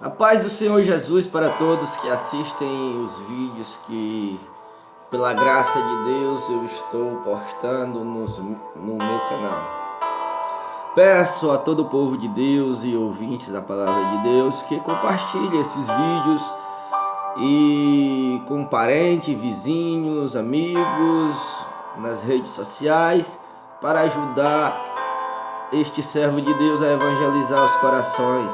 A paz do Senhor Jesus para todos que assistem os vídeos que, pela graça de Deus, eu estou postando no meu canal. Peço a todo o povo de Deus e ouvintes da palavra de Deus que compartilhe esses vídeos e com parentes, vizinhos, amigos, nas redes sociais, para ajudar este servo de Deus a evangelizar os corações,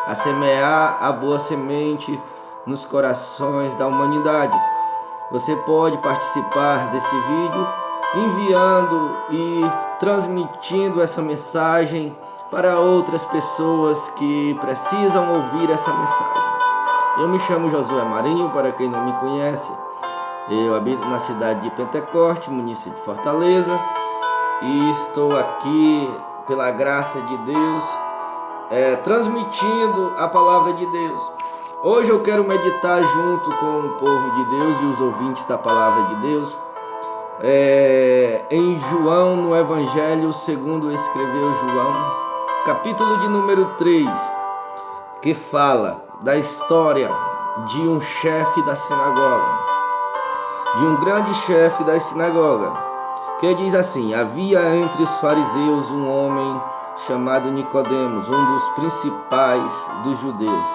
a semear a boa semente nos corações da humanidade. Você pode participar desse vídeo enviando e transmitindo essa mensagem para outras pessoas que precisam ouvir essa mensagem. Eu me chamo Josué Marinho, para quem não me conhece. Eu habito na cidade de Pentecoste, município de Fortaleza, e estou aqui pela graça de Deus, transmitindo a palavra de Deus. Hoje eu quero meditar junto com o povo de Deus e os ouvintes da palavra de Deus, em João, no Evangelho segundo escreveu João, capítulo de número 3, que fala da história de um chefe da sinagoga, de um grande chefe da sinagoga, que diz assim: havia entre os fariseus um homem chamado Nicodemos, um dos principais dos judeus.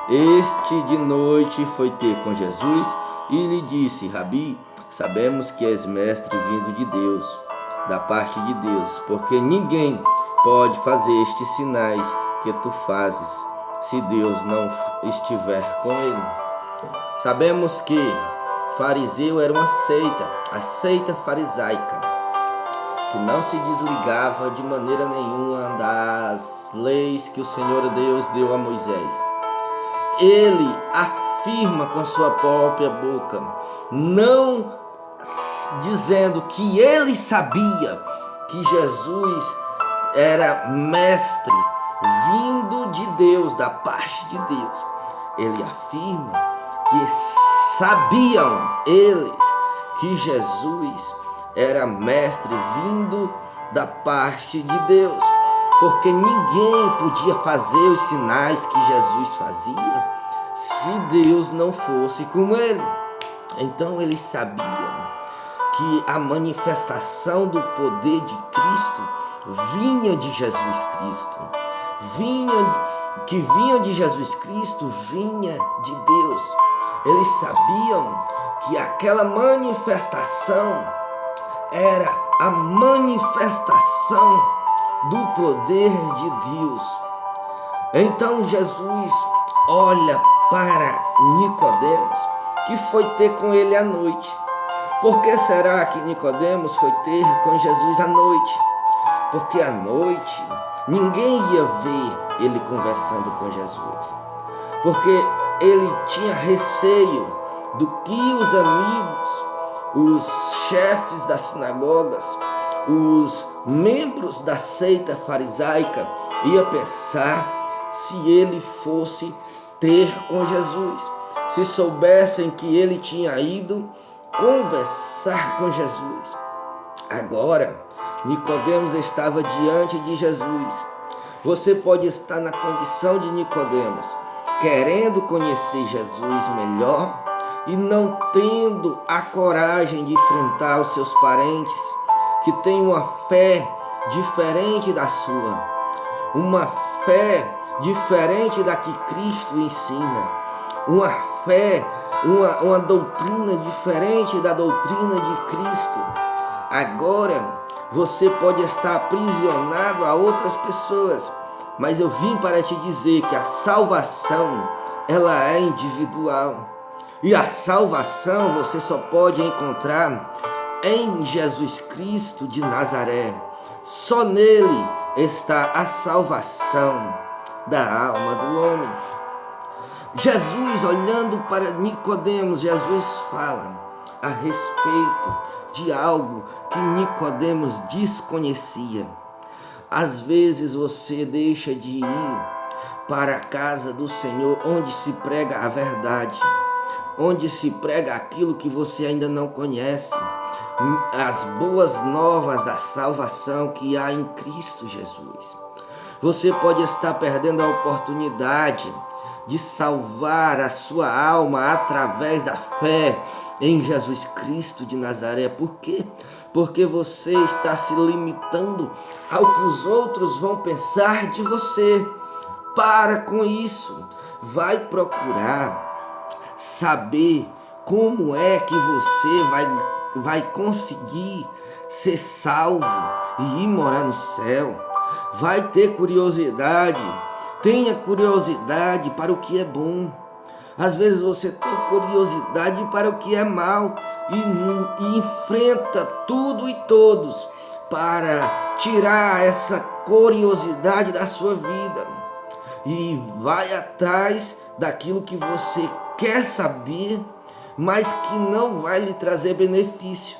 Este de noite foi ter com Jesus e lhe disse: Rabi, sabemos que és mestre vindo de Deus, da parte de Deus, porque ninguém pode fazer estes sinais que tu fazes, se Deus não estiver com ele. Sabemos que fariseu era uma seita, a seita farisaica, que não se desligava de maneira nenhuma das leis que o Senhor Deus deu a Moisés. Ele afirma com sua própria boca, não dizendo que ele sabia que Jesus era mestre vindo de Deus, da parte de Deus. Ele afirma que sabiam eles que Jesus era mestre vindo da parte de Deus, porque ninguém podia fazer os sinais que Jesus fazia se Deus não fosse com ele. Então eles sabiam que a manifestação do poder de Cristo vinha de Jesus Cristo, vinha de Jesus Cristo, vinha de Deus. Eles sabiam que aquela manifestação era a manifestação do poder de Deus. Então Jesus olha para Nicodemos, que foi ter com ele à noite. Por que será que Nicodemos foi ter com Jesus à noite? Porque à noite ninguém ia ver ele conversando com Jesus, porque ele tinha receio do que os amigos, os chefes das sinagogas, os membros da seita farisaica iam pensar se ele fosse ter com Jesus, se soubessem que ele tinha ido conversar com Jesus. Agora, Nicodemos estava diante de Jesus. Você pode estar na condição de Nicodemos, querendo conhecer Jesus melhor e não tendo a coragem de enfrentar os seus parentes que têm uma fé diferente da sua, uma fé diferente da que Cristo ensina, uma fé, uma doutrina diferente da doutrina de Cristo. Agora você pode estar aprisionado a outras pessoas, mas eu vim para te dizer que a salvação, ela é individual. E a salvação você só pode encontrar em Jesus Cristo de Nazaré. Só nele está a salvação da alma do homem. Jesus, olhando para Nicodemos, Jesus fala a respeito de algo que Nicodemos desconhecia. Às vezes você deixa de ir para a casa do Senhor, onde se prega a verdade, onde se prega aquilo que você ainda não conhece, as boas novas da salvação que há em Cristo Jesus. Você pode estar perdendo a oportunidade de salvar a sua alma através da fé em Jesus Cristo de Nazaré. Por quê? Porque você está se limitando ao que os outros vão pensar de você. Para com isso. Vai procurar saber como é que você vai conseguir ser salvo e ir morar no céu. Vai ter curiosidade. Tenha curiosidade para o que é bom. Às vezes você tem curiosidade para o que é mal e enfrenta tudo e todos para tirar essa curiosidade da sua vida. E vai atrás daquilo que você quer saber, mas que não vai lhe trazer benefício.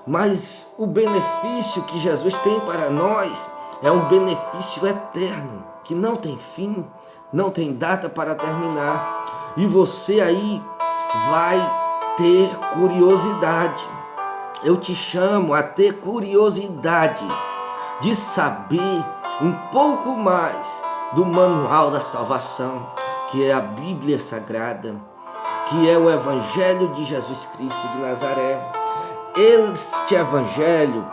Mas o benefício que Jesus tem para nós é um benefício eterno, que não tem fim, não tem data para terminar. E você aí vai ter curiosidade. Eu te chamo a ter curiosidade de saber um pouco mais do manual da salvação, que é a Bíblia Sagrada, que é o Evangelho de Jesus Cristo de Nazaré. Este Evangelho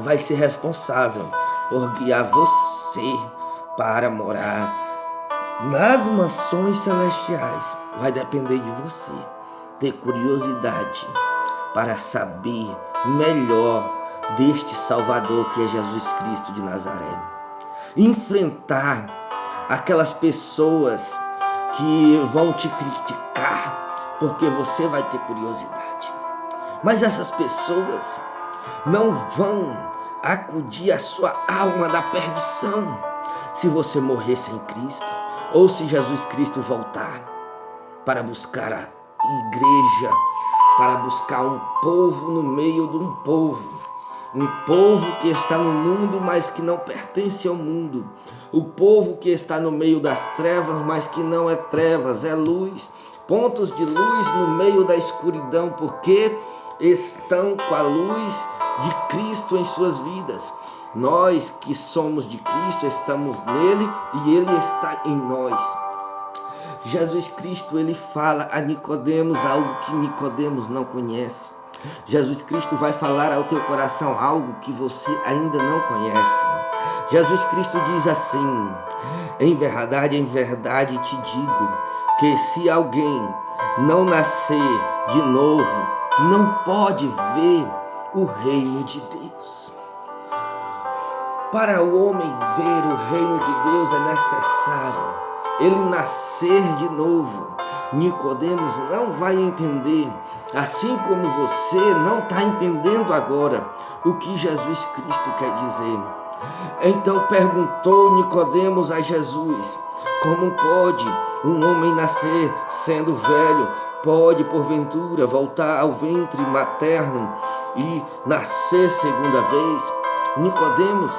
vai ser responsável por guiar você para morar nas mansões celestiais. Vai depender de você ter curiosidade para saber melhor deste Salvador que é Jesus Cristo de Nazaré. Enfrentar aquelas pessoas que vão te criticar porque você vai ter curiosidade. Mas essas pessoas não vão acudir a sua alma da perdição se você morrer sem Cristo ou se Jesus Cristo voltar para buscar a igreja, para buscar um povo no meio de um povo. Um povo que está no mundo, mas que não pertence ao mundo. O povo que está no meio das trevas, mas que não é trevas, é luz. Pontos de luz no meio da escuridão, porque estão com a luz de Cristo em suas vidas. Nós que somos de Cristo, estamos nele e ele está em nós. Jesus Cristo, ele fala a Nicodemos algo que Nicodemos não conhece. Jesus Cristo vai falar ao teu coração algo que você ainda não conhece. Jesus Cristo diz assim: em verdade te digo, que se alguém não nascer de novo, não pode ver o reino de Deus. Para o homem ver o reino de Deus é necessário ele nascer de novo. Nicodemos não vai entender, assim como você não está entendendo agora o que Jesus Cristo quer dizer. Então perguntou Nicodemos a Jesus: como pode um homem nascer sendo velho? Pode porventura voltar ao ventre materno e nascer segunda vez? Nicodemos,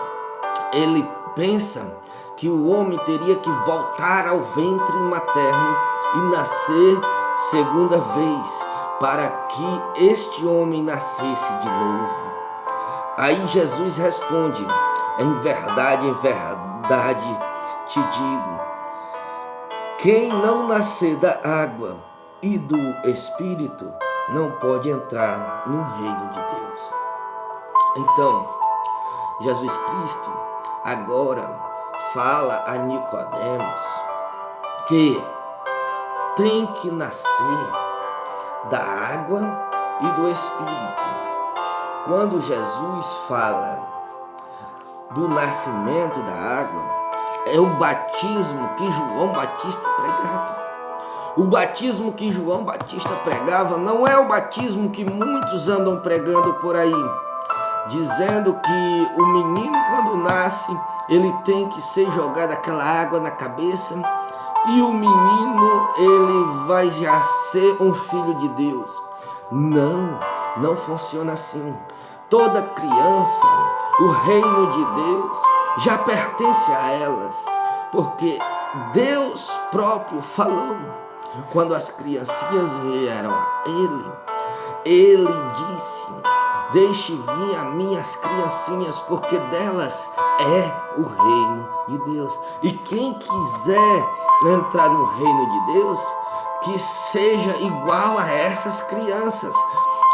ele pensa que o homem teria que voltar ao ventre materno e nascer segunda vez, para que este homem nascesse de novo. Aí Jesus responde: em verdade te digo, quem não nascer da água e do Espírito não pode entrar no reino de Deus. Então, Jesus Cristo agora fala a Nicodemos que tem que nascer da água e do Espírito. Quando Jesus fala do nascimento da água, é o batismo que João Batista pregava. O batismo que João Batista pregava não é o batismo que muitos andam pregando por aí, dizendo que o menino, quando nasce, ele tem que ser jogado aquela água na cabeça e o menino, ele vai já ser um filho de Deus. Não funciona assim. Toda criança, o reino de Deus já pertence a elas, porque Deus próprio falou. Quando as criancinhas vieram a ele disse: deixe vir a minhas criancinhas, porque delas é o reino de Deus. E quem quiser entrar no reino de Deus, que seja igual a essas crianças.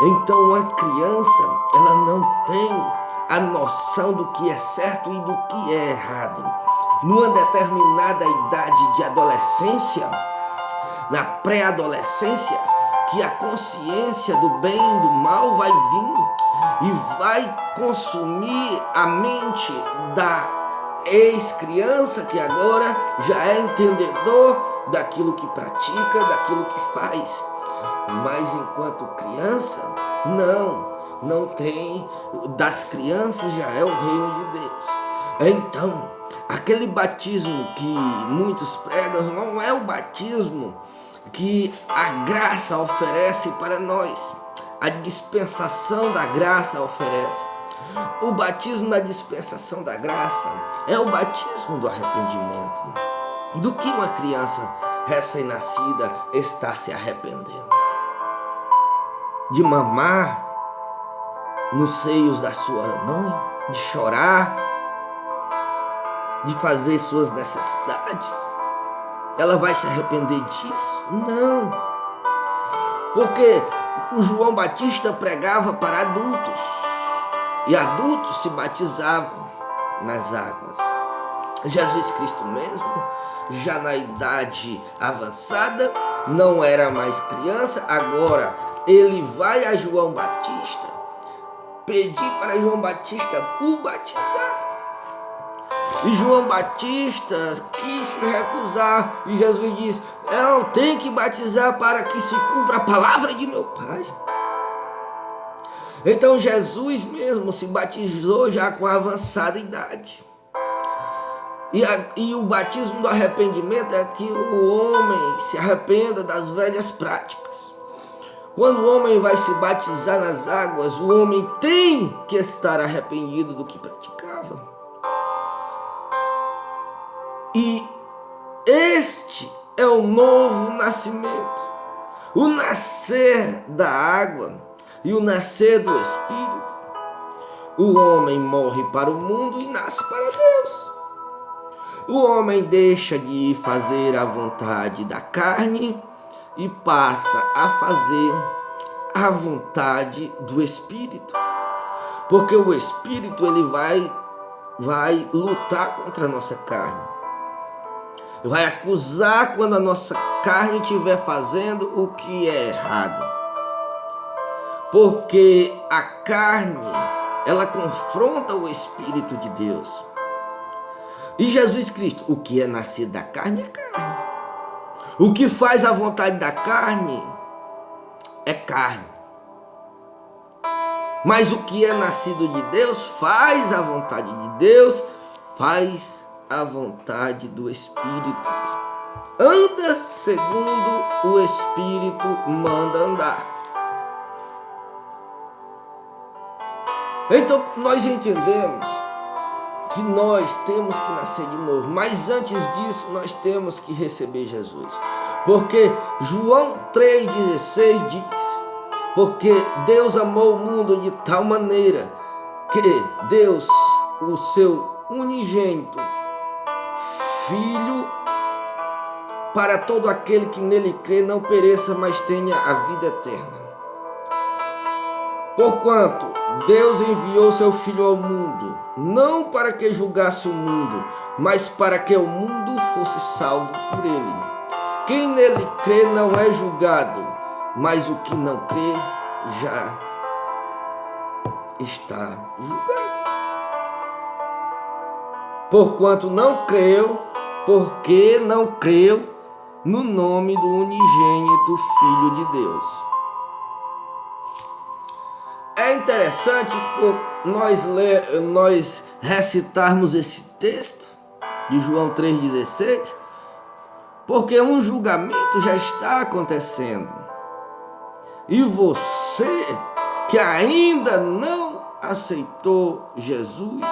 Então, uma criança, ela não tem a noção do que é certo e do que é errado. Numa determinada idade de adolescência, na pré-adolescência, que a consciência do bem e do mal vai vir e vai consumir a mente da ex-criança, que agora já é entendedor daquilo que pratica, daquilo que faz. Mas enquanto criança, não tem. Das crianças já é o reino de Deus. Então, aquele batismo que muitos pregam não é o batismo que a graça oferece para nós. A dispensação da graça oferece. O batismo da dispensação da graça é o batismo do arrependimento. Do que uma criança recém-nascida está se arrependendo? De mamar nos seios da sua mãe, de chorar, de fazer suas necessidades. Ela vai se arrepender disso? Não. Porque o João Batista pregava para adultos. E adultos se batizavam nas águas. Jesus Cristo mesmo, já na idade avançada, não era mais criança. Agora ele vai a João Batista, pedir para João Batista o batizar. E João Batista quis se recusar. E Jesus diz: eu tenho que batizar para que se cumpra a palavra de meu Pai. Então Jesus mesmo se batizou já com avançada idade. E o batismo do arrependimento é que o homem se arrependa das velhas práticas. Quando o homem vai se batizar nas águas, o homem tem que estar arrependido do que praticava. E este é o novo nascimento, o nascer da água e o nascer do Espírito. O homem morre para o mundo e nasce para Deus. O homem deixa de fazer a vontade da carne e passa a fazer a vontade do Espírito. Porque o Espírito ele vai lutar contra a nossa carne. Vai acusar quando a nossa carne estiver fazendo o que é errado. Porque a carne, ela confronta o Espírito de Deus. E Jesus Cristo, o que é nascido da carne é carne. O que faz a vontade da carne é carne. Mas o que é nascido de Deus faz a vontade de Deus, faz a vontade do Espírito. Anda segundo o Espírito manda andar. Então nós entendemos que nós temos que nascer de novo, mas antes disso nós temos que receber Jesus. Porque João 3,16 diz: porque Deus amou o mundo de tal maneira que Deus, o seu unigênito Filho, para todo aquele que nele crê, não pereça, mas tenha a vida eterna. Porquanto Deus enviou seu Filho ao mundo, não para que julgasse o mundo, mas para que o mundo fosse salvo por ele. Quem nele crê não é julgado, mas o que não crê já está julgado. Porquanto não creu, porque não creu no nome do unigênito Filho de Deus. É interessante nós recitarmos esse texto de João 3,16, porque um julgamento já está acontecendo. E você que ainda não aceitou Jesus,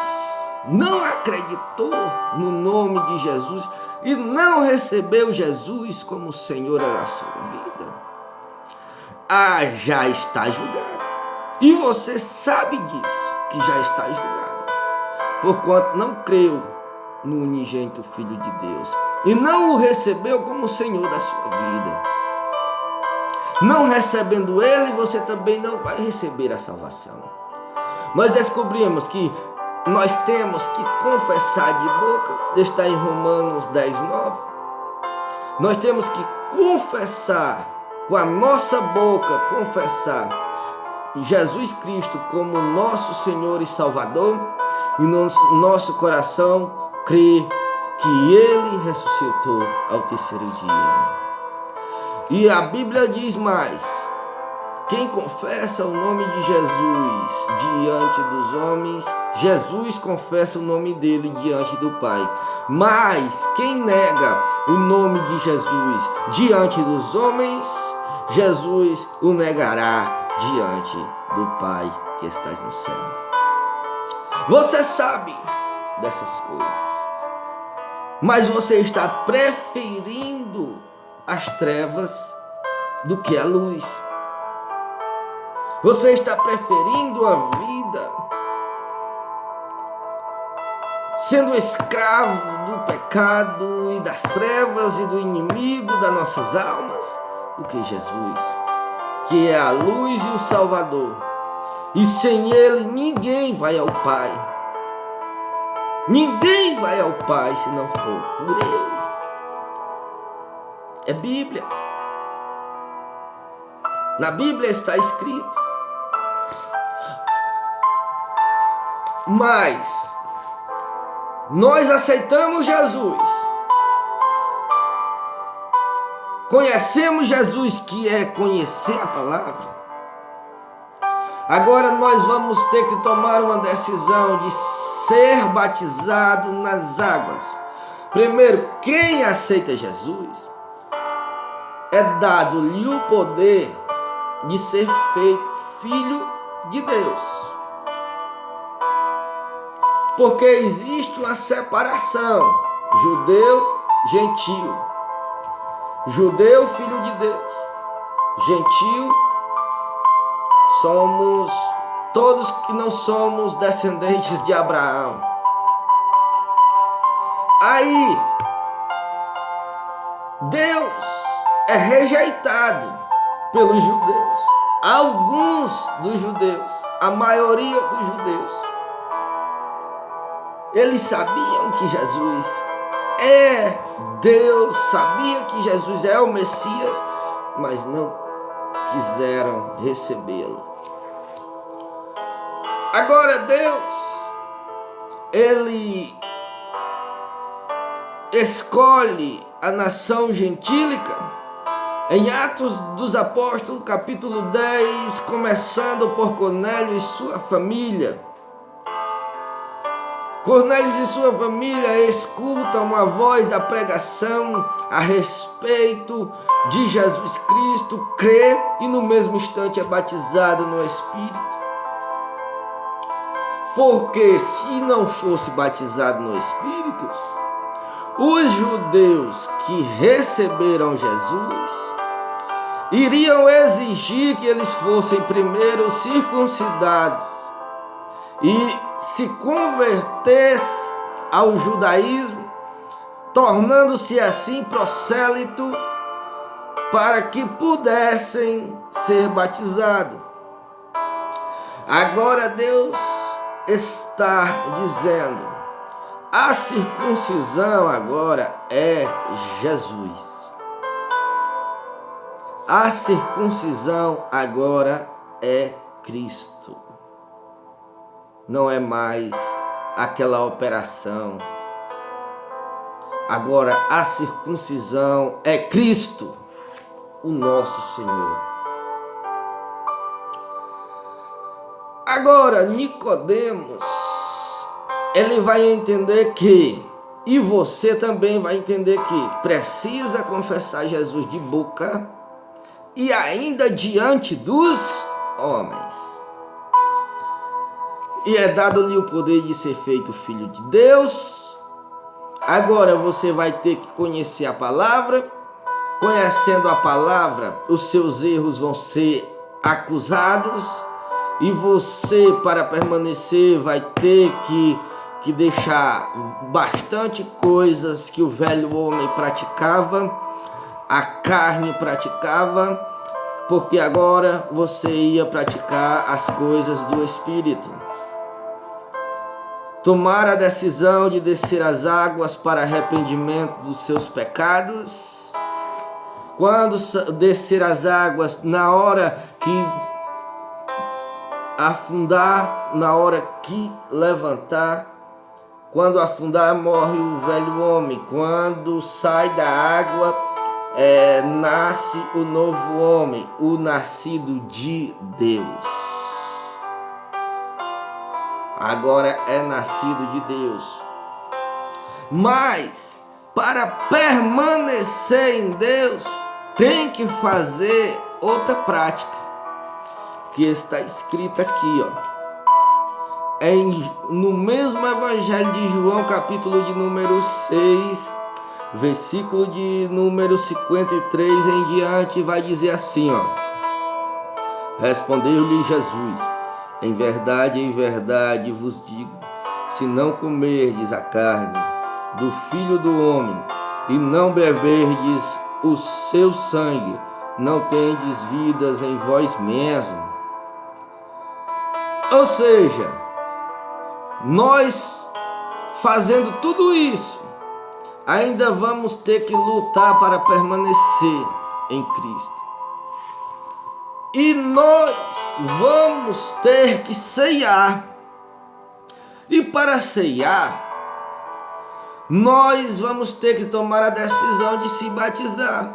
não acreditou no nome de Jesus e não recebeu Jesus como Senhor da sua vida, já está julgado. E você sabe disso, que já está julgado. porquanto não creu no unigênito Filho de Deus e não o recebeu como Senhor da sua vida. Não recebendo ele, você também não vai receber a salvação. Nós descobrimos que nós temos que confessar de boca, está em Romanos 10:9. Nós temos que confessar com a nossa boca, confessar Jesus Cristo como nosso Senhor e Salvador, e no nosso coração crer que Ele ressuscitou ao terceiro dia. E a Bíblia diz mais: quem confessa o nome de Jesus diante dos homens, Jesus confessa o nome dele diante do Pai. Mas quem nega o nome de Jesus diante dos homens, Jesus o negará diante do Pai que está no céu. Você sabe dessas coisas, mas você está preferindo as trevas do que a luz. Você está preferindo a vida sendo escravo do pecado e das trevas e do inimigo das nossas almas do que Jesus, que é a luz e o Salvador. E sem Ele ninguém vai ao Pai. Ninguém vai ao Pai se não for por Ele. É Bíblia. Na Bíblia está escrito. Mas nós aceitamos Jesus. Conhecemos Jesus, que é conhecer a palavra. Agora nós vamos ter que tomar uma decisão de ser batizado nas águas. Primeiro, quem aceita Jesus, é dado-lhe o poder de ser feito filho de Deus. Porque existe uma separação, judeu, gentio. Judeu, filho de Deus. Gentio, somos todos que não somos descendentes de Abraão. Aí, Deus é rejeitado pelos judeus. Alguns dos judeus, a maioria dos judeus, eles sabiam que Jesus é Deus, sabia que Jesus é o Messias, mas não quiseram recebê-lo. Agora Deus, Ele escolhe a nação gentílica em Atos dos Apóstolos, capítulo 10, começando por Cornélio e sua família. Cornélio e sua família escutam uma voz da pregação a respeito de Jesus Cristo, crê e no mesmo instante é batizado no Espírito. Porque se não fosse batizado no Espírito, os judeus que receberam Jesus iriam exigir que eles fossem primeiro circuncidados e se convertesse ao judaísmo, tornando-se assim prosélito para que pudessem ser batizados. Agora Deus está dizendo: a circuncisão agora é Jesus. A circuncisão agora é Cristo. Não é mais aquela operação. Agora a circuncisão é Cristo, o nosso Senhor. Agora Nicodemos, ele vai entender que, e você também vai entender que precisa confessar Jesus de boca e ainda diante dos homens. E é dado-lhe o poder de ser feito filho de Deus. Agora você vai ter que conhecer a palavra. Conhecendo a palavra, os seus erros vão ser acusados. E você, para permanecer, vai ter que que deixar bastante coisas que o velho homem praticava, a carne praticava, porque agora você ia praticar as coisas do Espírito. Tomar a decisão de descer as águas para arrependimento dos seus pecados. Quando descer as águas, na hora que afundar, na hora que levantar. Quando afundar, morre o velho homem. Quando sai da água, nasce o novo homem, o nascido de Deus. Agora é nascido de Deus. Mas para permanecer em Deus, tem que fazer outra prática, que está escrita aqui, no mesmo Evangelho de João, capítulo de número 6, versículo de número 53 em diante, vai dizer assim, Respondeu-lhe Jesus: em verdade vos digo, se não comerdes a carne do Filho do Homem e não beberdes o seu sangue, não tendes vidas em vós mesmos. Ou seja, nós fazendo tudo isso, ainda vamos ter que lutar para permanecer em Cristo. E nós vamos ter que ceiar. E para ceiar, nós vamos ter que tomar a decisão de se batizar.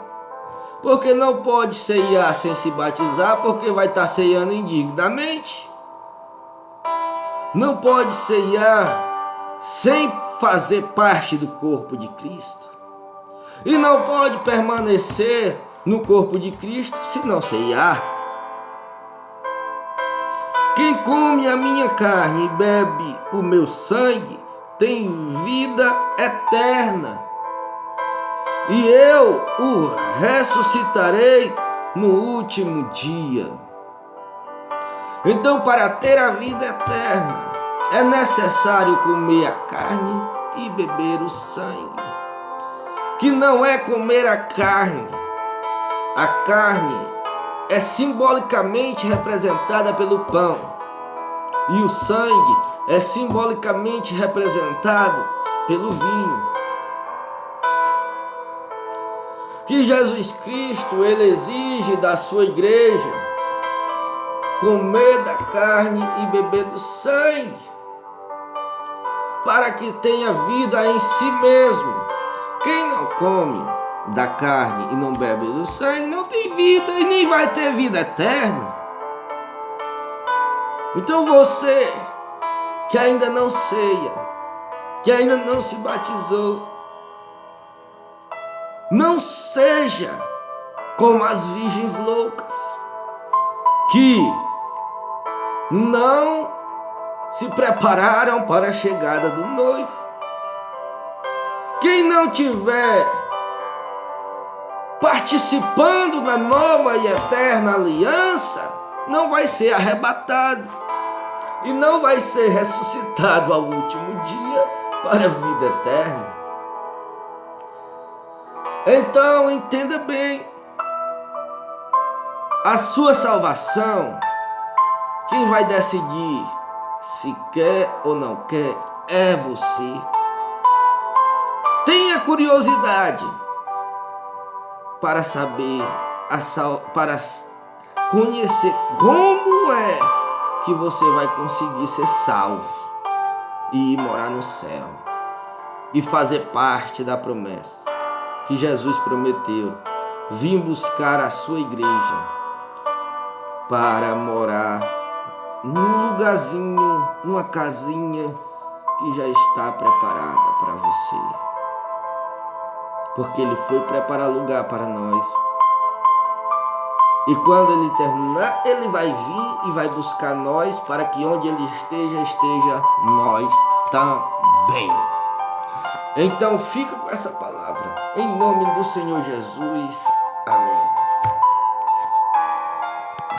Porque não pode ceiar sem se batizar, porque vai estar ceiando indignamente. Não pode ceiar sem fazer parte do corpo de Cristo. E não pode permanecer no corpo de Cristo se não ceiar. Quem come a minha carne e bebe o meu sangue tem vida eterna, e eu o ressuscitarei no último dia. Então, para ter a vida eterna, é necessário comer a carne e beber o sangue. Que não é comer a carne. A carne é simbolicamente representada pelo pão, e o sangue é simbolicamente representado pelo vinho. Que Jesus Cristo, ele exige da sua igreja comer da carne e beber do sangue, para que tenha vida em si mesmo. Quem não come da carne e não bebe do sangue não tem vida e nem vai ter vida eterna. Então você que ainda não ceia, que ainda não se batizou, não seja como as virgens loucas, que não se prepararam para a chegada do noivo. Quem não tiver participando da nova e eterna aliança, não vai ser arrebatado e não vai ser ressuscitado ao último dia para a vida eterna. Então entenda bem, a sua salvação, quem vai decidir se quer ou não quer é você. Tenha curiosidade para saber, para conhecer como é que você vai conseguir ser salvo e ir morar no céu e fazer parte da promessa que Jesus prometeu: vim buscar a sua igreja para morar num lugarzinho, numa casinha que já está preparada para você. Porque ele foi preparar lugar para nós. E quando ele terminar, ele vai vir e vai buscar nós, para que onde ele esteja nós também. Então fica com essa palavra, em nome do Senhor Jesus.